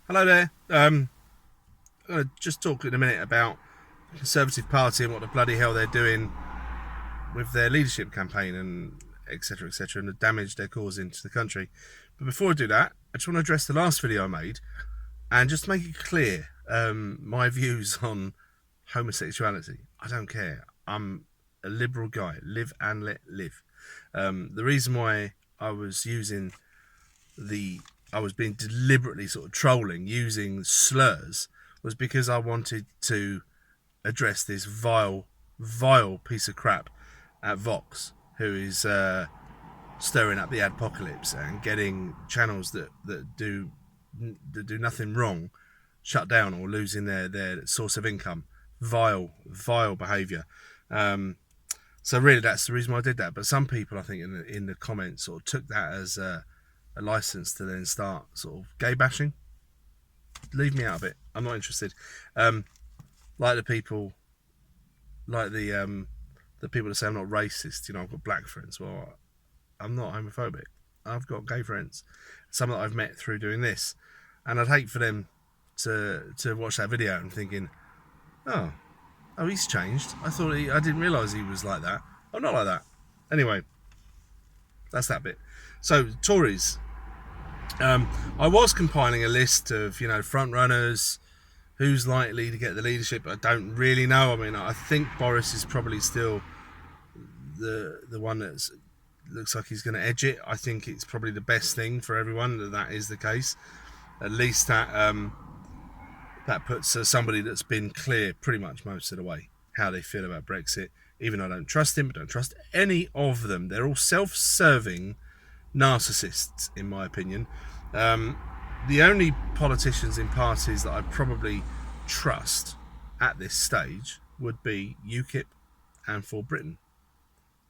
Hello there. I'm going to just talk in a minute about the Conservative Party and what the bloody hell they're doing with their leadership campaign and etc., and the damage they're causing to the country. But before I do that, I just want to address the last video I made and just make it clear my views on homosexuality. I don't care. I'm a liberal guy. Live and let live. The reason why I was using the I was being deliberately sort of trolling using slurs was because I wanted to address this vile piece of crap at Vox, who is stirring up the apocalypse and getting channels that do nothing wrong shut down or losing their source of income. Vile behaviour. So really, that's the reason why I did that. But some people, I think, in the comments, sort of took that as a license to then start sort of gay bashing. Leave me out of it. I'm not interested. Like the people, like the people that say I'm not racist. I've got black friends. Well, I'm not homophobic. I've got gay friends, some that I've met through doing this, and I'd hate for them to watch that video and thinking, oh, he's changed. I didn't realise he was like that. I'm not like that. Anyway, that's that bit. So Tories. I was compiling a list of front runners, who's likely to get the leadership. I don't really know. I mean, I think Boris is probably still the one that looks like he's going to edge it. I think it's probably the best thing for everyone that is the case. At least that puts somebody that's been clear pretty much most of the way how they feel about Brexit. Even though I don't trust him, I don't trust any of them. They're all self-serving narcissists, in my opinion. The only politicians in parties that I probably trust at this stage would be UKIP and For Britain.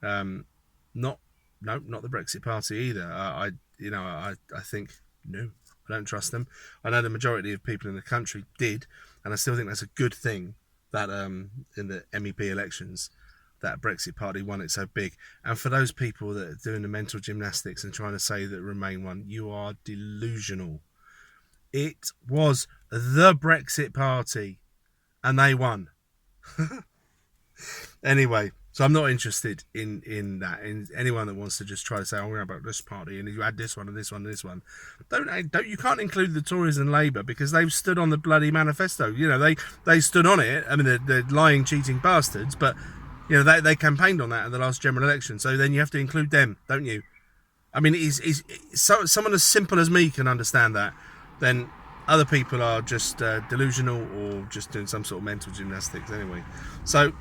Not the Brexit Party either. I think no, I don't trust them. I know the majority of people in the country did, and I still think that's a good thing that in the MEP elections that Brexit Party won it so big. And for those people that are doing the mental gymnastics and trying to say that Remain won, you are delusional. It was the Brexit Party, and they won. Anyway, so I'm not interested in that. In anyone that wants to just try to say, "Oh, we're about this party," and you add this one and this one and this one. Don't you can't include the Tories and Labour because they've stood on the bloody manifesto. They stood on it. I mean, they're lying, cheating bastards, but they campaigned on that in the last general election. So then you have to include them, don't you? I mean, someone as simple as me can understand that. Then other people are just delusional or just doing some sort of mental gymnastics anyway. So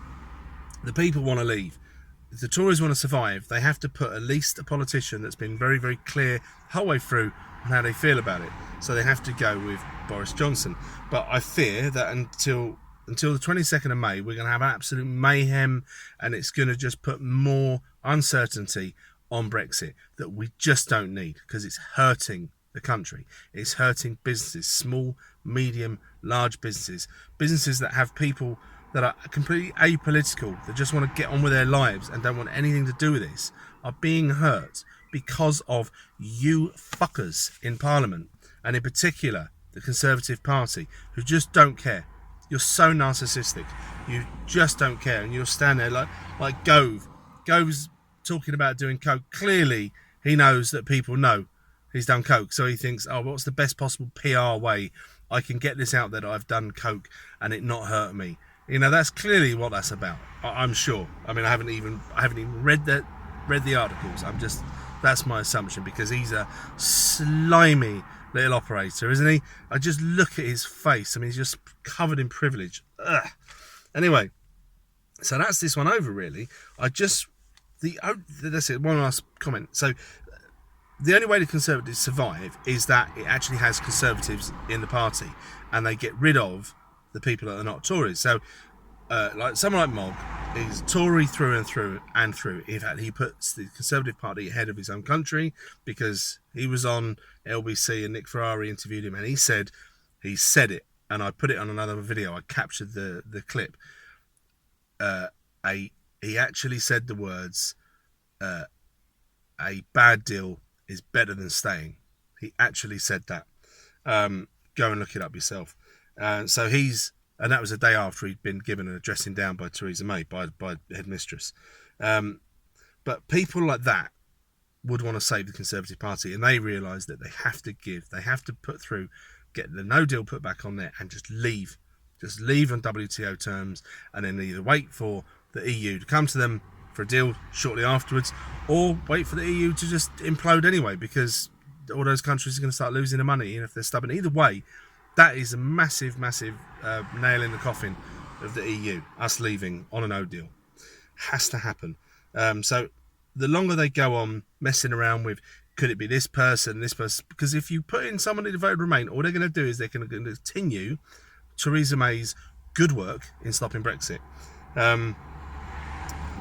the people want to leave. If the Tories want to survive, they have to put at least a politician that's been very, very clear the whole way through on how they feel about it. So they have to go with Boris Johnson. But I fear that until the 22nd of May, we're going to have absolute mayhem, and it's going to just put more uncertainty on Brexit that we just don't need, because it's hurting the country. It's hurting businesses, small, medium, large businesses that have people that are completely apolitical, that just want to get on with their lives and don't want anything to do with this, are being hurt because of you fuckers in Parliament, and in particular the Conservative Party, who just don't care. You're so narcissistic. You just don't care, and you'll stand there like Gove. Gove's talking about doing coke. Clearly, he knows that people know he's done coke, so he thinks, "Oh, what's the best possible PR way I can get this out that I've done coke and it not hurt me?" That's clearly what that's about. I'm sure. I mean, I haven't even read the articles. That's my assumption, because he's a slimy little operator, isn't he? I just look at his face. I mean, he's just covered in privilege. Ugh. Anyway, so that's this one over, really. That's it. One last comment. So the only way the Conservatives survive is that it actually has Conservatives in the party, and they get rid of the people that are not Tories. So like someone like Mogg is Tory through and through. In fact, he puts the Conservative Party ahead of his own country, because he was on LBC and Nick Ferrari interviewed him, and he said it, and I put it on another video. I captured the clip. He actually said the words, "A bad deal is better than staying." He actually said that. go and look it up yourself. So and that was a day after he'd been given a dressing down by Theresa May, by headmistress. But people like that would want to save the Conservative Party, and they realise that they have to put through, get the no deal put back on there, and just leave on WTO terms, and then either wait for the EU to come to them for a deal shortly afterwards, or wait for the EU to just implode anyway, because all those countries are going to start losing their money, and if they're stubborn, either way, that is a massive nail in the coffin of the EU, us leaving on a no deal. Has to happen. So the longer they go on messing around with, could it be this person, because if you put in somebody to vote Remain, all they're going to do is they're going to continue Theresa May's good work in stopping Brexit.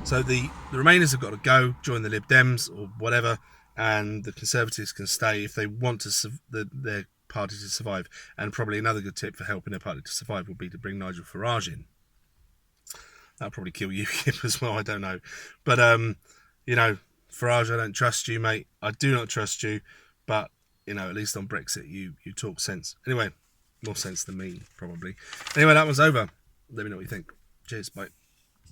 So the Remainers have got to go, join the Lib Dems or whatever, and the Conservatives can stay if they want their party to survive. And probably another good tip for helping their party to survive would be to bring Nigel Farage in. That'll probably kill UKIP as well, I don't know. But, Farage, I don't trust you, mate. I do not trust you. But, at least on Brexit, you talk sense. Anyway, more sense than me, probably. Anyway, that one's over. Let me know what you think. Cheers, bye.